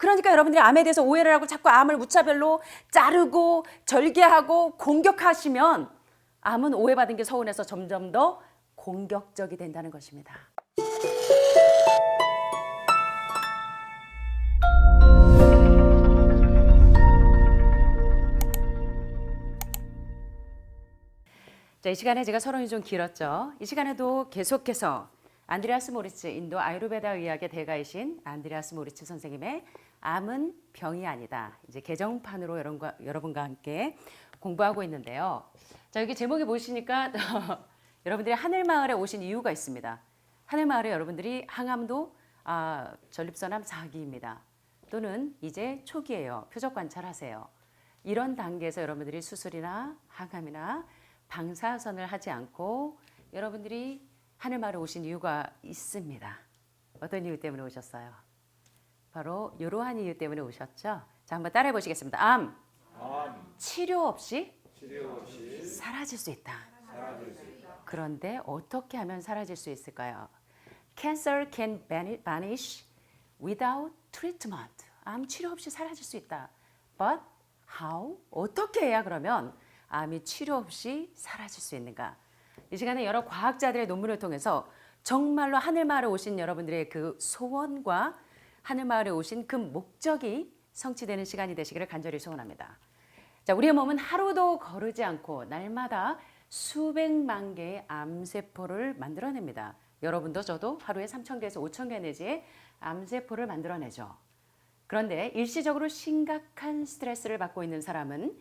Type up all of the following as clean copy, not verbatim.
그러니까 여러분들이 암에 대해서 오해를 하고 자꾸 암을 무차별로 자르고 절개하고 공격하시면 암은 오해받은 게 서운해서 점점 더 공격적이 된다는 것입니다. 자, 이 시간에 제가 서론이 좀 길었죠. 이 시간에도 계속해서 안드레아스 모리츠, 인도 아유르베다 의학의 대가이신 안드레아스 모리츠 선생님의 암은 병이 아니다. 이제 개정판으로 여러분과 함께 공부하고 있는데요. 자, 여기 제목이 보시니까 여러분들이 하늘마을에 오신 이유가 있습니다. 하늘마을에 여러분들이 항암도 전립선암 4기입니다. 또는 이제 초기예요. 표적 관찰하세요. 이런 단계에서 여러분들이 수술이나 항암이나 방사선을 하지 않고 여러분들이 하늘마을에 오신 이유가 있습니다. 어떤 이유 때문에 오셨어요? 바로 이러한 이유 때문에 오셨죠? 자, 한번 따라해 보시겠습니다. 암. 치료 없이 사라질 수 있다. 그런데 어떻게 하면 사라질 수 있을까요? Cancer can vanish without treatment. 암 치료 없이 사라질 수 있다. But how? 어떻게 해야 그러면 암이 치료 없이 사라질 수 있는가? 이 시간에 여러 과학자들의 논문을 통해서 정말로 하늘마을에 오신 여러분들의 그 소원과 하늘마을에 오신 그 목적이 성취되는 시간이 되시기를 간절히 소원합니다. 자, 우리의 몸은 하루도 거르지 않고 날마다 수백만 개의 암세포를 만들어냅니다. 여러분도 저도 하루에 3,000개에서 5,000개 내지 암세포를 만들어내죠. 그런데 일시적으로 심각한 스트레스를 받고 있는 사람은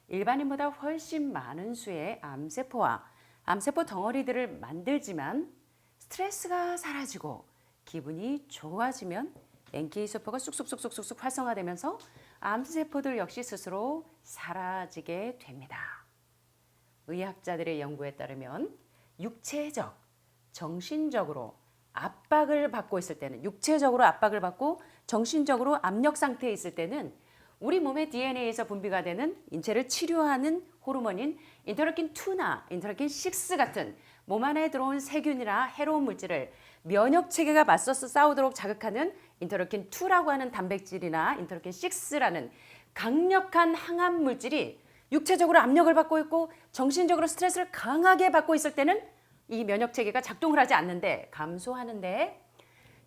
일반인보다 훨씬 많은 수의 암세포와 암세포 덩어리들을 만들지만 스트레스가 사라지고 기분이 좋아지면 NK세포가 쑥쑥쑥쑥쑥 활성화되면서 암세포들 역시 스스로 사라지게 됩니다. 의학자들의 연구에 따르면 육체적, 정신적으로 압박을 받고 있을 때는 육체적으로 압박을 받고 정신적으로 압력 상태에 있을 때는 우리 몸의 DNA에서 분비가 되는 인체를 치료하는 호르몬인 인터루킨2나 인터루킨6 같은 몸 안에 들어온 세균이나 해로운 물질을 면역 체계가 맞서서 싸우도록 자극하는 인터루킨2라고 하는 단백질이나 인터루킨6라는 강력한 항암 물질이 육체적으로 압력을 받고 있고 정신적으로 스트레스를 강하게 받고 있을 때는 이 면역 체계가 작동을 하지 않는데 감소하는데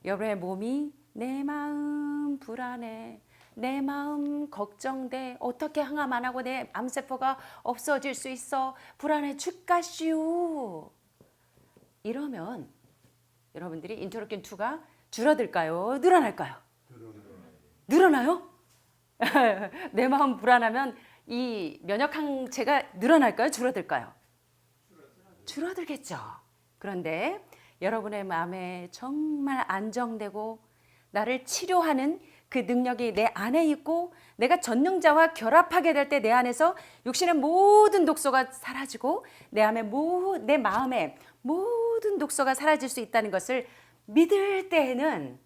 여러분의 몸이 내 마음 불안해, 내 마음 걱정돼, 어떻게 항암 안 하고 내 암세포가 없어질 수 있어, 불안해 죽겠슈 이러면 여러분들이 인터루킨2가 줄어들까요? 늘어날까요? 늘어나요? 내 마음 불안하면 이 면역 항체가 늘어날까요? 줄어들까요? 줄어들겠죠. 그런데 여러분의 마음에 정말 안정되고 나를 치료하는 그 능력이 내 안에 있고 내가 전능자와 결합하게 될 때 내 안에서 육신의 모든 독소가 사라지고 내 마음의 모든 독소가 사라질 수 있다는 것을 믿을 때에는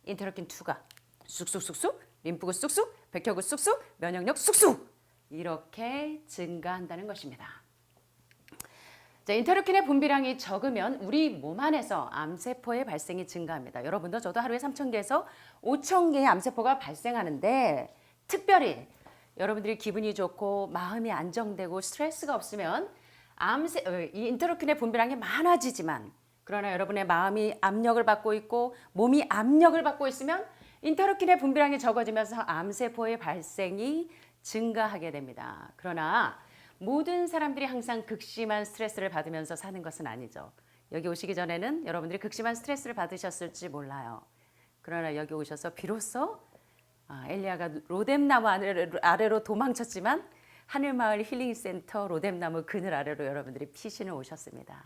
인터루킨2가 쑥쑥쑥쑥, 림프구 쑥쑥, 백혈구 쑥쑥, 면역력 쑥쑥 이렇게 증가한다는 것입니다. 자, 인터루킨의 분비량이 적으면 우리 몸 안에서 암세포의 발생이 증가합니다. 여러분도 저도 하루에 3,000개에서 5,000개의 암세포가 발생하는데 특별히 여러분들이 기분이 좋고 마음이 안정되고 스트레스가 없으면 이 인터루킨의 분비량이 많아지지만 그러나 여러분의 마음이 압력을 받고 있고 몸이 압력을 받고 있으면 인터루킨의 분비량이 적어지면서 암세포의 발생이 증가하게 됩니다. 그러나 모든 사람들이 항상 극심한 스트레스를 받으면서 사는 것은 아니죠. 여기 오시기 전에는 여러분들이 극심한 스트레스를 받으셨을지 몰라요. 그러나 여기 오셔서 비로소 엘리야가 로뎀나무 아래로 도망쳤지만 하늘마을 힐링센터 로뎀나무 그늘 아래로 여러분들이 피신을 오셨습니다.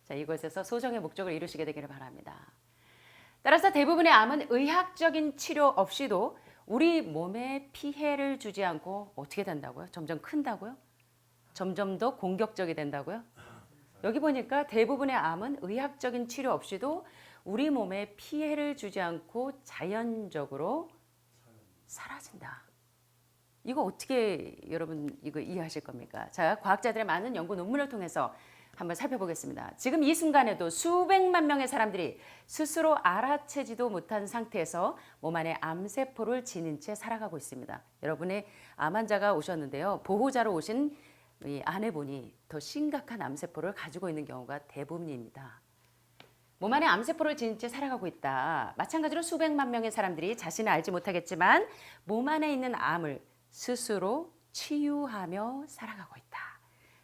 자, 이곳에서 소정의 목적을 이루시게 되기를 바랍니다. 따라서 대부분의 암은 의학적인 치료 없이도 우리 몸에 피해를 주지 않고 어떻게 된다고요? 점점 큰다고요? 점점 더 공격적이 된다고요? 여기 보니까 대부분의 암은 의학적인 치료 없이도 우리 몸에 피해를 주지 않고 자연적으로 사라진다. 이거 어떻게 여러분 이거 이해하실 겁니까? 자, 과학자들의 많은 연구 논문을 통해서 한번 살펴보겠습니다. 지금 이 순간에도 수백만 명의 사람들이 스스로 알아채지도 못한 상태에서 몸 안에 암세포를 지닌 채 살아가고 있습니다. 여러분의 암 환자가 오셨는데요. 보호자로 오신 이 아내분이 더 심각한 암세포를 가지고 있는 경우가 대부분입니다. 몸 안에 암세포를 지닌 채 살아가고 있다. 마찬가지로 수백만 명의 사람들이 자신을 알지 못하겠지만 몸 안에 있는 암을 스스로 치유하며 살아가고 있다.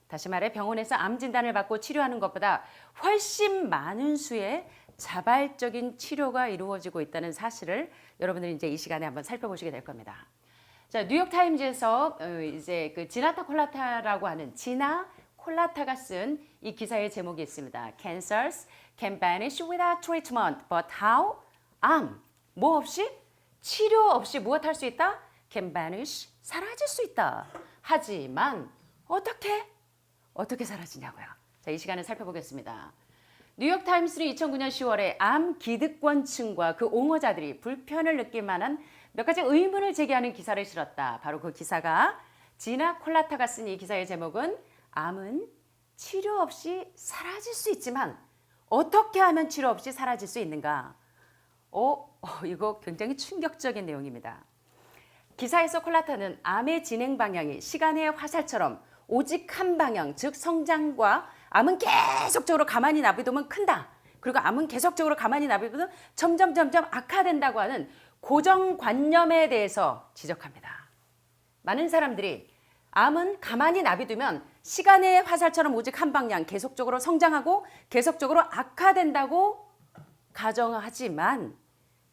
다시 말해 병원에서 암 진단을 받고 치료하는 것보다 훨씬 많은 수의 자발적인 치료가 이루어지고 있다는 사실을 여러분들이 이제 이 시간에 한번 살펴보시게 될 겁니다. 자, 뉴욕 타임즈에서 이제 그 지나타 콜라타라고 하는 지나 콜라타가 쓴 이 기사의 제목이 있습니다. Cancers can vanish without treatment, but how? 암, 뭐 없이? 치료 없이 무엇 할 수 있다? Can vanish, 사라질 수 있다. 하지만 어떻게 사라지냐고요. 자, 이 시간을 살펴보겠습니다. 뉴욕 타임스는 2009년 10월에 암 기득권층과 그 옹호자들이 불편을 느낄 만한 몇 가지 의문을 제기하는 기사를 실었다. 바로 그 기사가 지나 콜라타가 쓴 이 기사의 제목은 암은 치료 없이 사라질 수 있지만 어떻게 하면 치료 없이 사라질 수 있는가? 이거 굉장히 충격적인 내용입니다. 기사에서 콜라타는 암의 진행 방향이 시간의 화살처럼 오직 한 방향, 즉 성장과 암은 계속적으로 가만히 놔두면 큰다. 그리고 암은 계속적으로 가만히 놔두면 점점 악화된다고 하는 고정관념에 대해서 지적합니다. 많은 사람들이 암은 가만히 놔두면 시간의 화살처럼 오직 한 방향, 계속적으로 성장하고 계속적으로 악화된다고 가정하지만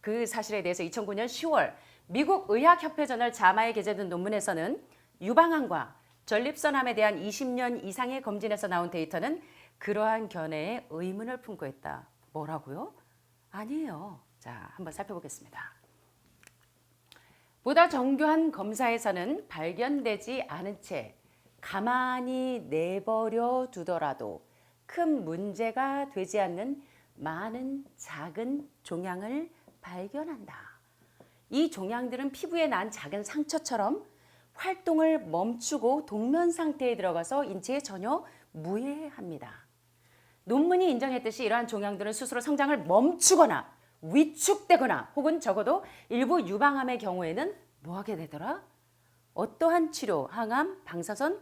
그 사실에 대해서 2009년 10월 미국 의학협회 저널 자마에 게재된 논문에서는 유방암과 전립선암에 대한 20년 이상의 검진에서 나온 데이터는 그러한 견해에 의문을 품고 있다. 뭐라고요? 아니에요. 자, 한번 살펴보겠습니다. 보다 정교한 검사에서는 발견되지 않은 채 가만히 내버려 두더라도 큰 문제가 되지 않는 많은 작은 종양을 발견한다. 이 종양들은 피부에 난 작은 상처처럼 활동을 멈추고 동면 상태에 들어가서 인체에 전혀 무해합니다. 논문이 인정했듯이 이러한 종양들은 스스로 성장을 멈추거나 위축되거나 혹은 적어도 일부 유방암의 경우에는 뭐하게 되더라? 어떠한 치료, 항암, 방사선,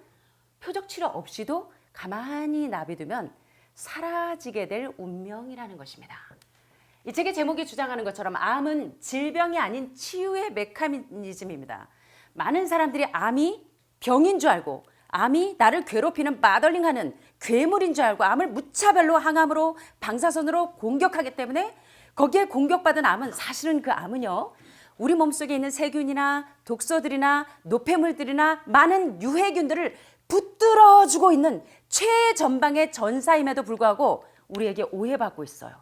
표적 치료 없이도 가만히 놔두면 사라지게 될 운명이라는 것입니다. 이 책의 제목이 주장하는 것처럼 암은 질병이 아닌 치유의 메커니즘입니다. 많은 사람들이 암이 병인 줄 알고 암이 나를 괴롭히는 마더링하는 괴물인 줄 알고 암을 무차별로 항암으로 방사선으로 공격하기 때문에 거기에 공격받은 암은 사실은 그 암은요. 우리 몸속에 있는 세균이나 독소들이나 노폐물들이나 많은 유해균들을 붙들어주고 있는 최전방의 전사임에도 불구하고 우리에게 오해받고 있어요.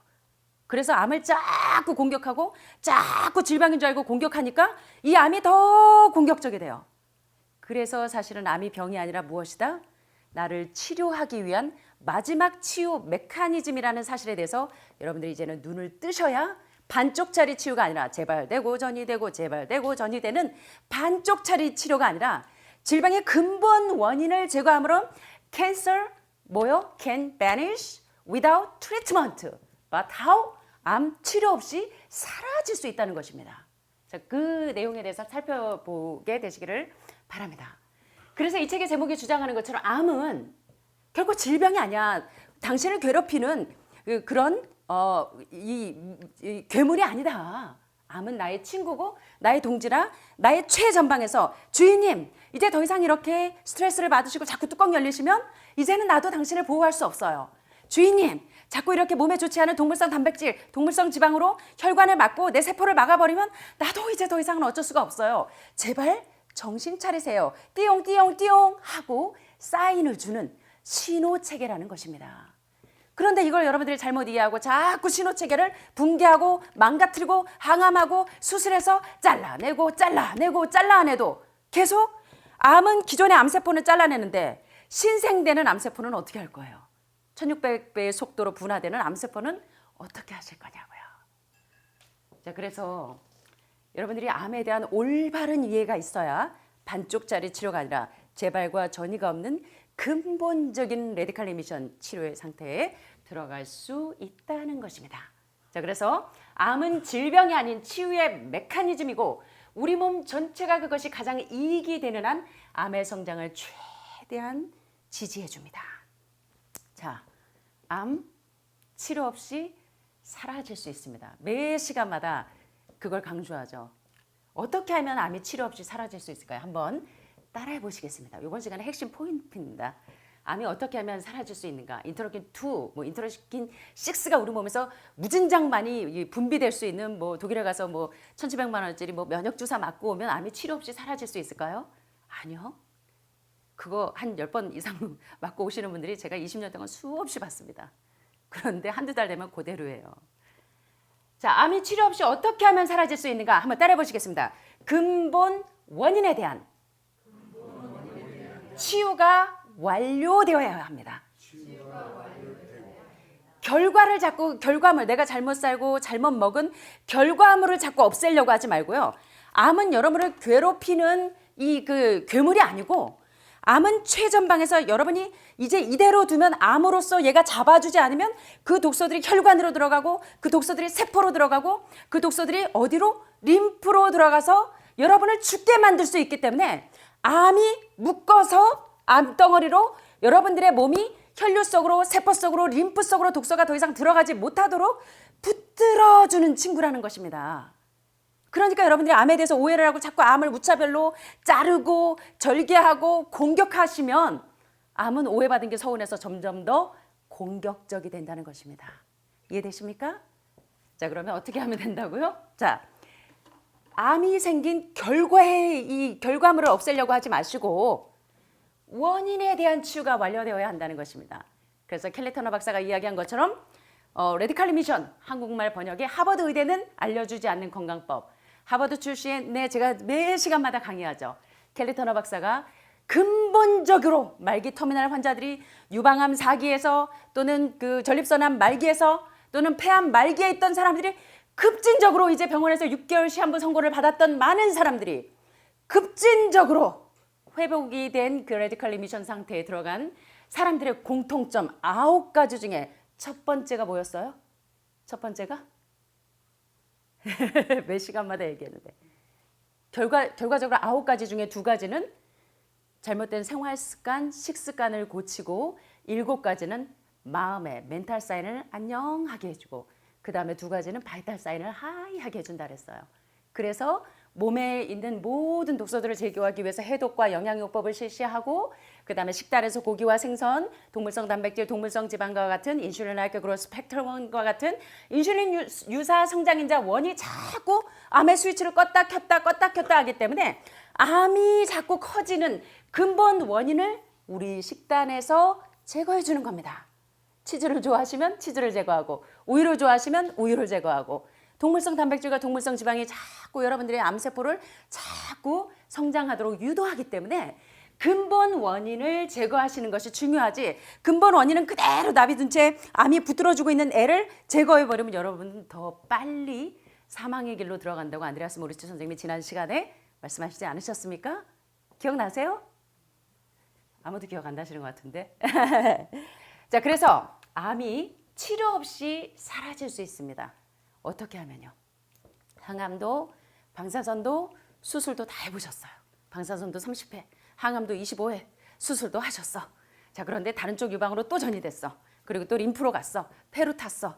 그래서 암을 자꾸 공격하고 자꾸 질병인 줄 알고 공격하니까 이 암이 더 공격적이 돼요. 그래서 사실은 암이 병이 아니라 무엇이다? 나를 치료하기 위한 마지막 치유 메커니즘이라는 사실에 대해서 여러분들이 이제는 눈을 뜨셔야 반쪽짜리 치유가 아니라 재발되고 전이 되고 재발되고 전이 되는 반쪽짜리 치료가 아니라 질병의 근본 원인을 제거함으로 cancer 뭐요? can vanish without treatment. But how? 암 치료 없이 사라질 수 있다는 것입니다. 자, 그 내용에 대해서 살펴보게 되시기를 바랍니다. 그래서 이 책의 제목이 주장하는 것처럼 암은 결코 질병이 아니야. 당신을 괴롭히는 그런 이 괴물이 아니다. 암은 나의 친구고 나의 동지라 나의 최전방에서 주인님 이제 더 이상 이렇게 스트레스를 받으시고 자꾸 뚜껑 열리시면 이제는 나도 당신을 보호할 수 없어요. 주인님 자꾸 이렇게 몸에 좋지 않은 동물성 단백질, 동물성 지방으로 혈관을 막고 내 세포를 막아버리면 나도 이제 더 이상은 어쩔 수가 없어요. 제발 정신 차리세요. 띠용띠용띠용 하고 사인을 주는 신호체계라는 것입니다. 그런데 이걸 여러분들이 잘못 이해하고 자꾸 신호체계를 붕괴하고 망가뜨리고 항암하고 수술해서 잘라내도 계속 암은 기존의 암세포는 잘라내는데 신생되는 암세포는 어떻게 할 거예요? 1600배의 속도로 분화되는 암세포는 어떻게 하실 거냐고요. 자, 그래서 여러분들이 암에 대한 올바른 이해가 있어야 반쪽짜리 치료가 아니라 재발과 전이가 없는 근본적인 레디칼 이미션 치료의 상태에 들어갈 수 있다는 것입니다. 자, 그래서 암은 질병이 아닌 치유의 메커니즘이고 우리 몸 전체가 그것이 가장 이익이 되는 한 암의 성장을 최대한 지지해 줍니다. 자, 암 치료 없이 사라질 수 있습니다. 매 시간마다 그걸 강조하죠. 어떻게 하면 암이 치료 없이 사라질 수 있을까요? 한번 따라해 보시겠습니다. 이번 시간의 핵심 포인트입니다. 암이 어떻게 하면 사라질 수 있는가? 인터로킨 2, 인터로킨 6가 우리 몸에서 무진장 많이 분비될 수 있는 독일에 가서 1,700만 원짜리 면역 주사 맞고 오면 암이 치료 없이 사라질 수 있을까요? 아니요. 그거 한 10번 이상 맞고 오시는 분들이 제가 20년 동안 수없이 봤습니다. 그런데 한두 달 되면 그대로예요. 자, 암이 치료 없이 어떻게 하면 사라질 수 있는가? 한번 따라해 보시겠습니다. 근본 원인에 대한 치유가 완료되어야 합니다. 결과물, 내가 잘못 살고 잘못 먹은 결과물을 자꾸 없애려고 하지 말고요. 암은 여러분을 괴롭히는 괴물이 아니고 암은 최전방에서 여러분이 이제 이대로 두면 암으로서 얘가 잡아주지 않으면 그 독소들이 혈관으로 들어가고 그 독소들이 세포로 들어가고 그 독소들이 어디로? 림프로 들어가서 여러분을 죽게 만들 수 있기 때문에 암이 묶어서 암덩어리로 여러분들의 몸이 혈류 속으로 세포 속으로 림프 속으로 독소가 더 이상 들어가지 못하도록 붙들어주는 친구라는 것입니다. 그러니까 여러분들이 암에 대해서 오해를 하고 자꾸 암을 무차별로 자르고 절개하고 공격하시면 암은 오해받은 게 서운해서 점점 더 공격적이 된다는 것입니다. 이해되십니까? 자, 그러면 어떻게 하면 된다고요? 자, 암이 생긴 이 결과물을 없애려고 하지 마시고 원인에 대한 치유가 완료되어야 한다는 것입니다. 그래서 켈리 터너 박사가 이야기한 것처럼 레디칼 이미션 한국말 번역에 하버드 의대는 알려주지 않는 건강법. 하버드 출신의 제가 매 시간마다 강의하죠. 켈리 터너 박사가 근본적으로 말기 터미널 환자들이 유방암 4기에서 또는 그 전립선암 말기에서 또는 폐암 말기에 있던 사람들이 급진적으로 이제 병원에서 6개월 시한부 선고를 받았던 많은 사람들이 급진적으로 회복이 된 그 레디칼 이미션 상태에 들어간 사람들의 공통점 9가지 중에 첫 번째가 뭐였어요? 첫 번째가? 몇 시간마다 얘기했는데 결과적으로 9가지 중에 2가지는 잘못된 생활 습관, 식습관을 고치고 7가지는 마음의 멘탈 사인을 안녕하게 해주고 그 다음에 2가지는 바이탈 사인을 하이하게 해준다 그랬어요. 그래서 몸에 있는 모든 독소들을 제거하기 위해서 해독과 영양요법을 실시하고 그 다음에 식단에서 고기와 생선, 동물성 단백질, 동물성 지방과 같은 인슐린 라이크 그로스 팩터원과 같은 인슐린 유사 성장인자 원이 자꾸 암의 스위치를 껐다 켰다 하기 때문에 암이 자꾸 커지는 근본 원인을 우리 식단에서 제거해 주는 겁니다. 치즈를 좋아하시면 치즈를 제거하고 우유를 좋아하시면 우유를 제거하고 동물성 단백질과 동물성 지방이 자꾸 여러분들의 암세포를 자꾸 성장하도록 유도하기 때문에 근본 원인을 제거하시는 것이 중요하지 근본 원인은 그대로 나비둔 채 암이 붙들어주고 있는 애를 제거해버리면 여러분은 더 빨리 사망의 길로 들어간다고 안드레아스 모리츠 선생님이 지난 시간에 말씀하시지 않으셨습니까? 기억나세요? 아무도 기억 안 나시는 것 같은데. 자, 그래서 암이 치료 없이 사라질 수 있습니다. 어떻게 하면요? 항암도, 방사선도, 수술도 다 해보셨어요. 방사선도 30회, 항암도 25회, 수술도 하셨어. 자, 그런데 다른 쪽 유방으로 또 전이 됐어. 그리고 또 림프로 갔어. 폐로 탔어.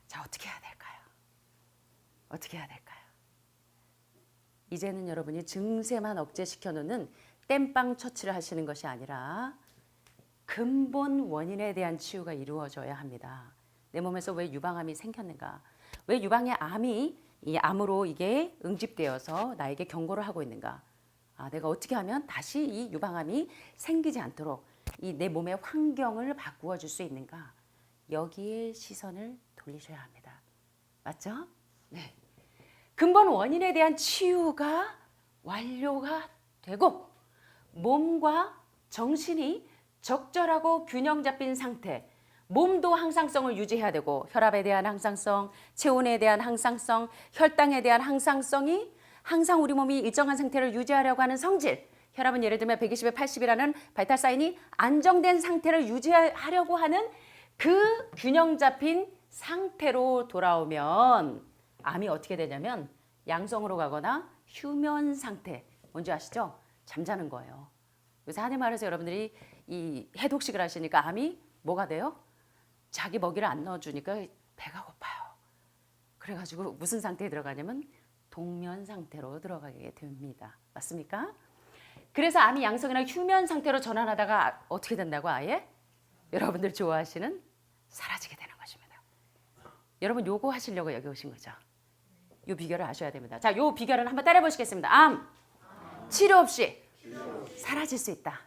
자, 어떻게 해야 될까요? 어떻게 해야 될까요? 이제는 여러분이 증세만 억제시켜 놓는 땜빵 처치를 하시는 것이 아니라 근본 원인에 대한 치유가 이루어져야 합니다. 내 몸에서 왜 유방암이 생겼는가? 왜 유방의 암이 이 암으로 이게 응집되어서 나에게 경고를 하고 있는가? 내가 어떻게 하면 다시 이 유방암이 생기지 않도록 이 내 몸의 환경을 바꾸어 줄 수 있는가? 여기에 시선을 돌리셔야 합니다. 맞죠? 네. 근본 원인에 대한 치유가 완료가 되고 몸과 정신이 적절하고 균형 잡힌 상태, 몸도 항상성을 유지해야 되고 혈압에 대한 항상성, 체온에 대한 항상성, 혈당에 대한 항상성이 항상 우리 몸이 일정한 상태를 유지하려고 하는 성질, 혈압은 예를 들면 120에 80이라는 바이탈 사인이 안정된 상태를 유지하려고 하는 그 균형 잡힌 상태로 돌아오면 암이 어떻게 되냐면 양성으로 가거나 휴면 상태. 뭔지 아시죠? 잠자는 거예요. 그래서 한해 말해서 여러분들이 이 해독식을 하시니까 암이 뭐가 돼요? 자기 먹이를 안 넣어주니까 배가 고파요. 그래가지고 무슨 상태에 들어가냐면 동면 상태로 들어가게 됩니다. 맞습니까? 그래서 암이 양성이나 휴면 상태로 전환하다가 어떻게 된다고 아예? 여러분들 좋아하시는 사라지게 되는 것입니다. 여러분 요거 하시려고 여기 오신 거죠? 요 비결을 아셔야 됩니다. 자, 요 비결은 한번 따라해 보시겠습니다. 암 치료 없이 사라질 수 있다.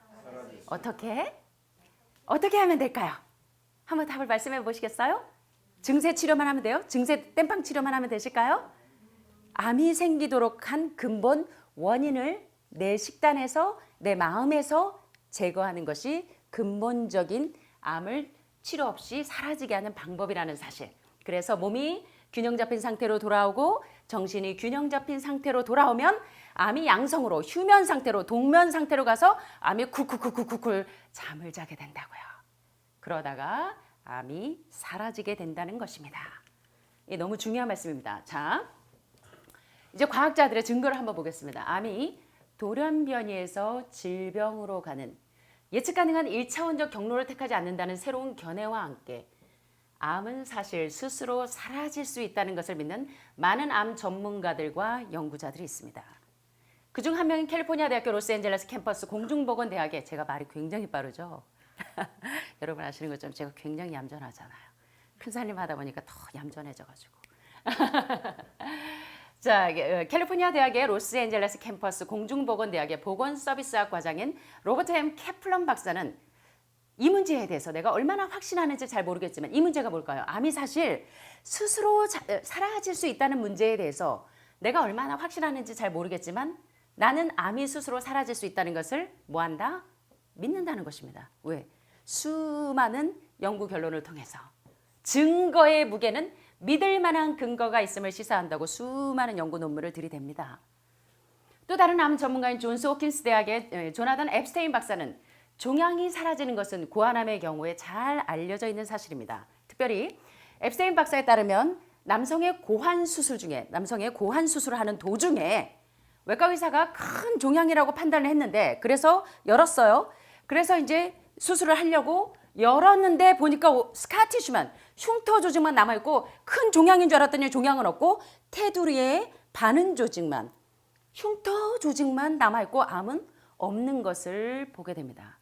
어떻게? 어떻게 하면 될까요? 한번 답을 말씀해 보시겠어요? 증세 치료만 하면 돼요? 증세 땜빵 치료만 하면 되실까요? 암이 생기도록 한 근본 원인을 내 식단에서 내 마음에서 제거하는 것이 근본적인 암을 치료 없이 사라지게 하는 방법이라는 사실. 그래서 몸이 균형 잡힌 상태로 돌아오고 정신이 균형 잡힌 상태로 돌아오면 암이 양성으로 휴면 상태로 동면 상태로 가서 암이 쿨쿨쿨쿨쿨 잠을 자게 된다고요. 그러다가 암이 사라지게 된다는 것입니다. 이게 너무 중요한 말씀입니다. 자, 이제 과학자들의 증거를 한번 보겠습니다. 암이 돌연변이에서 질병으로 가는 예측 가능한 1차원적 경로를 택하지 않는다는 새로운 견해와 함께 암은 사실 스스로 사라질 수 있다는 것을 믿는 많은 암 전문가들과 연구자들이 있습니다. 그중 한 명인 캘리포니아 대학교 로스앤젤레스 캠퍼스 공중보건대학에 제가 말이 굉장히 빠르죠. 여러분 아시는 것처럼 제가 굉장히 얌전하잖아요. 큰 살림 하다 보니까 더 얌전해져가지고. 자, 캘리포니아 대학의 로스앤젤레스 캠퍼스 공중보건대학의 보건서비스학 과장인 로버트 M. 캐플런 박사는 이 문제에 대해서 내가 얼마나 확신하는지 잘 모르겠지만 이 문제가 뭘까요? 암이 사실 스스로 사라질 수 있다는 문제에 대해서 내가 얼마나 확신하는지 잘 모르겠지만 나는 암이 스스로 사라질 수 있다는 것을 뭐한다? 믿는다는 것입니다. 왜? 수많은 연구 결론을 통해서 증거의 무게는 믿을 만한 근거가 있음을 시사한다고 수많은 연구 논문을 들이댑니다. 또 다른 암 전문가인 존스 호킨스 대학의 조나단 앱스테인 박사는 종양이 사라지는 것은 고환암의 경우에 잘 알려져 있는 사실입니다. 특별히 앱스테인 박사에 따르면 남성의 고환 수술을 하는 도중에 외과 의사가 큰 종양이라고 판단을 했는데 그래서 열었어요. 그래서 이제 수술을 하려고 열었는데 보니까 스카티슈만 흉터 조직만 남아있고 큰 종양인 줄 알았더니 종양은 없고 테두리에 바는 조직만 흉터 조직만 남아있고 암은 없는 것을 보게 됩니다.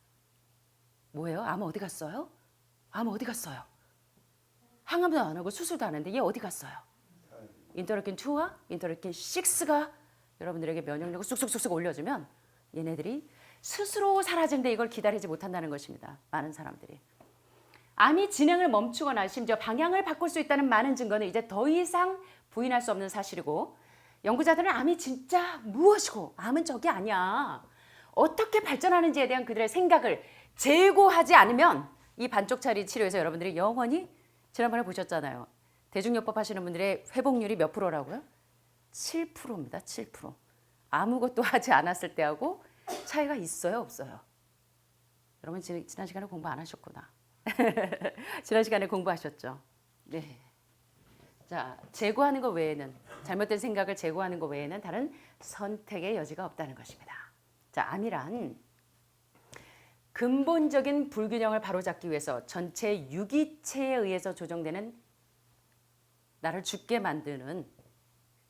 뭐예요? 암 어디 갔어요? 암 어디 갔어요? 항암도 안 하고 수술도 안 했는데 얘 어디 갔어요? 인터루킨 2와 인터루킨 6가 여러분들에게 면역력을 쑥쑥쑥쑥 올려주면 얘네들이 스스로 사라지는데 이걸 기다리지 못한다는 것입니다. 많은 사람들이. 암이 진행을 멈추거나 심지어 방향을 바꿀 수 있다는 많은 증거는 이제 더 이상 부인할 수 없는 사실이고 연구자들은 암이 진짜 무엇이고 암은 저게 아니야. 어떻게 발전하는지에 대한 그들의 생각을 재고하지 않으면 이 반쪽짜리 치료에서 여러분들이 영원히 지난번에 보셨잖아요. 대중요법 하시는 분들의 회복률이 몇 프로라고요? 7%입니다. 7%. 아무것도 하지 않았을 때하고 차이가 있어요? 없어요? 여러분 지난 시간에 공부 안 하셨구나. 지난 시간에 공부하셨죠? 네. 자, 재고하는 것 외에는 잘못된 생각을 재고하는 것 외에는 다른 선택의 여지가 없다는 것입니다. 자, 암이란 근본적인 불균형을 바로잡기 위해서 전체 유기체에 의해서 조정되는 나를 죽게 만드는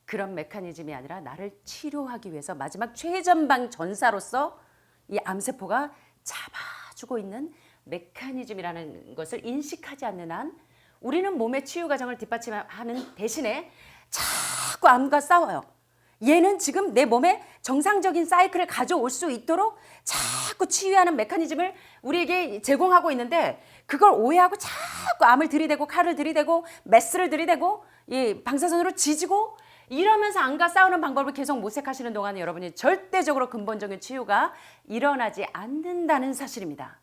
그런 메커니즘이 아니라 나를 치료하기 위해서 마지막 최전방 전사로서 이 암세포가 잡아주고 있는 메커니즘이라는 것을 인식하지 않는 한 우리는 몸의 치유 과정을 뒷받침하는 대신에 자꾸 암과 싸워요. 얘는 지금 내 몸에 정상적인 사이클을 가져올 수 있도록 자꾸 치유하는 메커니즘을 우리에게 제공하고 있는데 그걸 오해하고 자꾸 암을 들이대고 칼을 들이대고 메스를 들이대고 이 방사선으로 지지고 이러면서 암과 싸우는 방법을 계속 모색하시는 동안 여러분이 절대적으로 근본적인 치유가 일어나지 않는다는 사실입니다.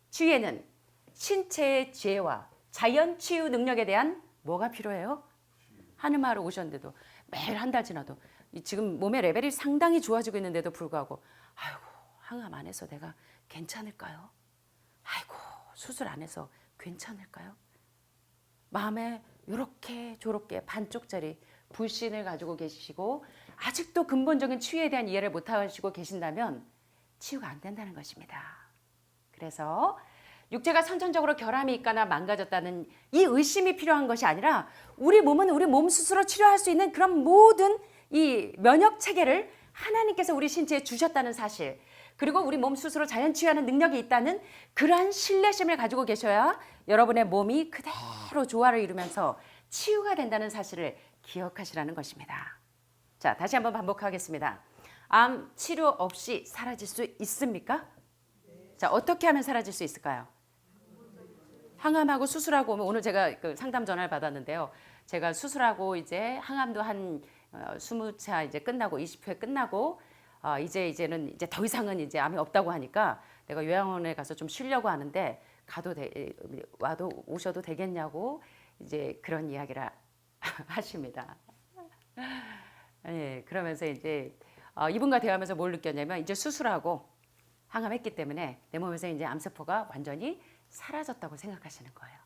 치유에는 신체의 지혜와 자연 치유 능력에 대한 뭐가 필요해요? 하늘마을에 오셨는데도 매일 한 달 지나도 지금 몸의 레벨이 상당히 좋아지고 있는데도 불구하고 아이고 항암 안 해서 내가 괜찮을까요? 아이고, 수술 안 해서 괜찮을까요? 마음에 이렇게 저렇게 반쪽짜리 불신을 가지고 계시고 아직도 근본적인 치유에 대한 이해를 못 하시고 계신다면 치유가 안 된다는 것입니다. 그래서 육체가 선천적으로 결함이 있거나 망가졌다는 이 의심이 필요한 것이 아니라 우리 몸은 우리 몸 스스로 치료할 수 있는 그런 모든 이 면역 체계를 하나님께서 우리 신체에 주셨다는 사실, 그리고 우리 몸 스스로 자연 치유하는 능력이 있다는 그러한 신뢰심을 가지고 계셔야 여러분의 몸이 그대로 조화를 이루면서 치유가 된다는 사실을 기억하시라는 것입니다. 자, 다시 한번 반복하겠습니다. 암 치료 없이 사라질 수 있습니까? 자, 어떻게 하면 사라질 수 있을까요? 항암하고 수술하고 오면, 오늘 제가 그 상담 전화를 받았는데요. 제가 수술하고 이제 항암도 한 20차 이제 끝나고 20회 끝나고 이제는 이제 더 이상은 이제 암이 없다고 하니까 내가 요양원에 가서 좀 쉬려고 하는데 오셔도 되겠냐고 이제 그런 이야기를 하십니다. 예, 그러면서 이제 이분과 대화하면서 뭘 느꼈냐면 이제 수술하고 항암했기 때문에 내 몸에서 이제 암세포가 완전히 사라졌다고 생각하시는 거예요.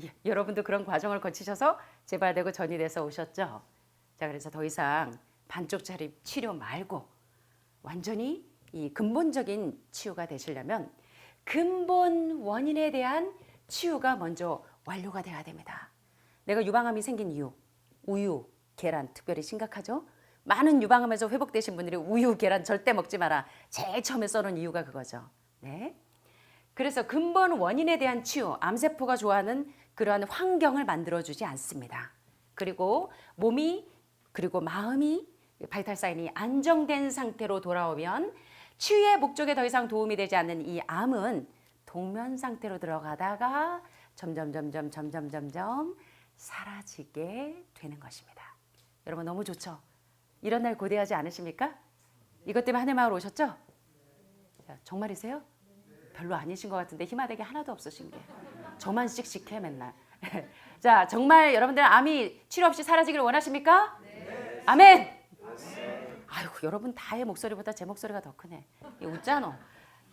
예, 여러분도 그런 과정을 거치셔서 재발되고 전이 돼서 오셨죠? 자, 그래서 더 이상 반쪽짜리 치료 말고 완전히 이 근본적인 치유가 되시려면 근본 원인에 대한 치유가 먼저 완료가 돼야 됩니다. 내가 유방암이 생긴 이유, 우유, 계란 특별히 심각하죠? 많은 유방암에서 회복되신 분들이 우유, 계란 절대 먹지 마라. 제일 처음에 써놓은 이유가 그거죠. 네. 그래서 근본 원인에 대한 치유, 암세포가 좋아하는 그러한 환경을 만들어주지 않습니다. 그리고 몸이 그리고 마음이 바이탈 사인이 안정된 상태로 돌아오면 치유의 목적에 더 이상 도움이 되지 않는 이 암은 동면 상태로 들어가다가 점점 사라지게 되는 것입니다. 여러분 너무 좋죠? 이런 날 고대하지 않으십니까? 이것 때문에 하늘마을 오셨죠? 자, 정말이세요? 별로 아니신 것 같은데 희마대기 하나도 없으신 게. 저만 씩씩해 맨날. 자, 정말 여러분들 암이 치료 없이 사라지기를 원하십니까? 네. 아멘. 아이고, 여러분 다의 목소리보다 제 목소리가 더 크네. 웃잖아.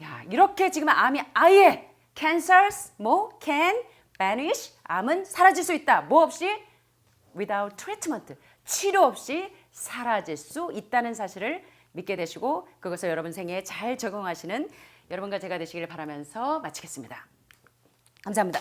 야, 이렇게 지금 암이 아예 cancers can vanish. 암은 사라질 수 있다. 뭐 없이? without treatment. 치료 없이 사라질 수 있다는 사실을 믿게 되시고 그것을 여러분 생애에 잘 적용하시는 여러분과 제가 되시기를 바라면서 마치겠습니다. 감사합니다.